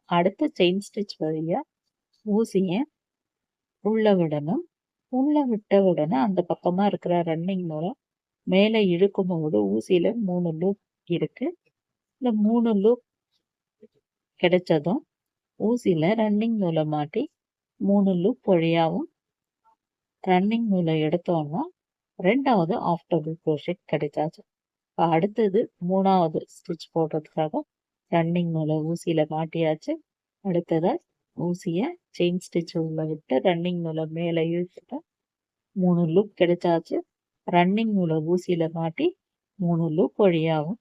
அடுத்த chain stitch வழியா ஊசிய உள்ள விடணும். உள்ள விட்ட உடனே அந்த பக்கமா இருக்கிற ரன்னிங் நூலை மேலே இழுக்கும் போது ஊசியில 3 லூப் இருக்கு. இந்த 3 லூப் கிடைச்சதும் ஊசியில ரன்னிங் நூலை மாட்டி 3 லூப் வழியாவும் ரன்னிங் நூலை எடுத்தோம்னா 2வது ஆஃப் டபுள் க்ரோஷெட் கிடைச்சாச்சு. இப்போ அடுத்தது 3வது ஸ்டிச் போடுறதுக்காக ரன்னிங் நூலை ஊசியில மாட்டியாச்சு. அடுத்ததா ஊசிய செயின் ஸ்டிச் உள்ள விட்டு ரன்னிங் நூலை மேலே இழுத்துட்டு 3 லூப் கிடைச்சாச்சு. ரன்னிங் நூலை ஊசியில மாட்டி 3 லூப் வழியாவும்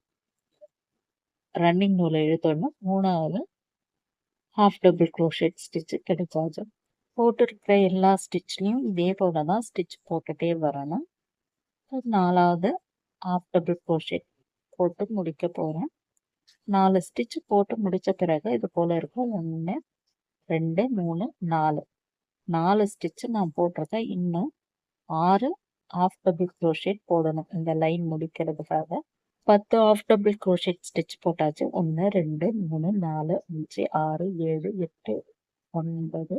ரன்னிங் நூலை இழுத்தோம்னா 3வது ஹாஃப் டபுள் க்ரோஷெட் ஸ்டிச் கிடைச்சாச்சு. போட்டிருக்கிற எல்லா ஸ்டிச்லையும் இதே போல தான் ஸ்டிச் போட்டுட்டே வரணும். 4வது ஹாஃப் டபுள் க்ரோஷெட் போட்டு முடிக்க போகிறேன். 4 ஸ்டிச் போட்டு முடித்த பிறகு இது போல் இருக்கும். 1 2 3 4 4 ஸ்டிச்சு நான் போட்டிருக்கேன். இன்னும் 6 ஹாஃப் டபுள் க்ரோஷெட் போடணும் இந்த லைன் முடிக்கிறதுக்காக. 10 ஹாஃப் டபுள் க்ரோஷெட் ஸ்டிச் போட்டாச்சு. 1 2 3 4 5 6 7 8 9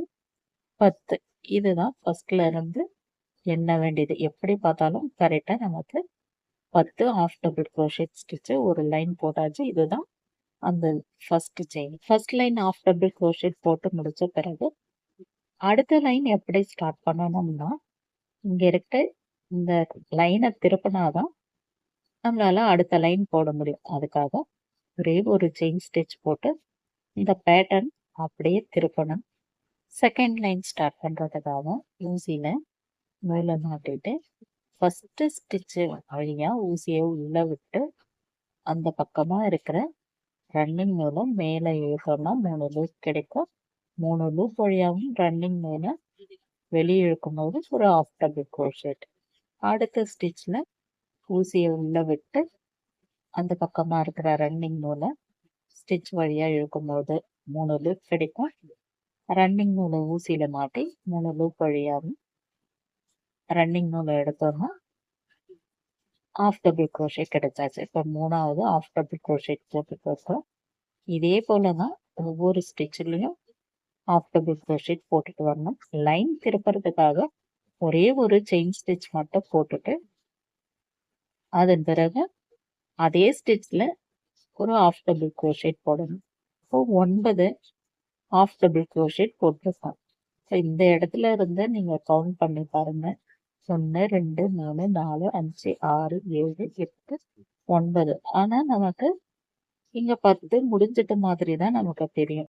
10. இதுதான் ஃபர்ஸ்ட்ல இருந்து எண்ண வேண்டியது. எப்படி பார்த்தாலும் கரெக்டாக நமக்கு 10 ஹாஃப் டபுள் க்ரோஷெட் ஸ்டிச்சு ஒரு லைன் போட்டாச்சு. இதுதான் அந்த first chain. First line half double crochet போட்டு முடிச்ச பிறகு அடுத்த லைன் எப்படி ஸ்டார்ட் பண்ணணும்னா, இங்க இருக்க இந்த லைனை திருப்பினாதான் நம்மளால அடுத்த லைன் போட முடியும். அதுக்காக ஒரே ஒரு செயின் ஸ்டிச் போட்டு இந்த பேட்டர்ன் அப்படியே திருப்பணும். செகண்ட் லைன் ஸ்டார்ட் பண்றதுக்காக ஊசியில நூலை மாட்டிட்டு ஃபர்ஸ்ட் ஸ்டிச்சு வழியா ஊசியை உள்ள விட்டு அந்த பக்கமா இருக்கிற ரன்னிங் நூலை மேலே இழுத்தோம்னா 3 லூப் கிடைக்கும். 3 லூப் வழியாகவும் ரன்னிங் நூலை வெளியே இழுக்கும் போது ஒரு ஹாஃப் டபுள் க்ரோஷெட். அடுத்த ஸ்டிச்ல ஊசியை உள்ள விட்டு அந்த பக்கமா இருக்கிற ரன்னிங் நூலை ஸ்டிச் வழியா இழுக்கும் போது 3 லூப் கிடைக்கும். ரன்னிங் நூலை ஊசியில மாட்டி 3 லூப் வழியாகவும் ரன்னிங் நூலை எடுத்தோம்னா ஹாஃப் டபுள் க்ரோஷெட் கிடைச்சாச்சு. இப்போ 3வது ஹாஃப் டபுள் க்ரோஷெட் போட்டுட்டு இருக்கோம். இதே போல தான் ஒவ்வொரு ஸ்டிச்லையும் ஹாஃப் டபுள் க்ரோஷெட் போட்டுட்டு வரணும். லைன் திருப்புறதுக்காக ஒரே ஒரு செயின் ஸ்டிச் மட்டும் போட்டுட்டு அதன் பிறகு அதே ஸ்டிச்ல ஒரு ஹாஃப் டபுள் க்ரோஷெட் போடணும். இப்போ 9 ஹாஃப் டபுள் க்ரோஷெட் போட்டிருக்கோம். இந்த இடத்துல இருந்து நீங்க கவுண்ட் பண்ணி பாருங்க. 1 2 3 4 5 6 7 8 9. ஆனா நமக்கு இங்க 10 முடிஞ்சிட்ட மாதிரி தான் நமக்கு தெரியும்.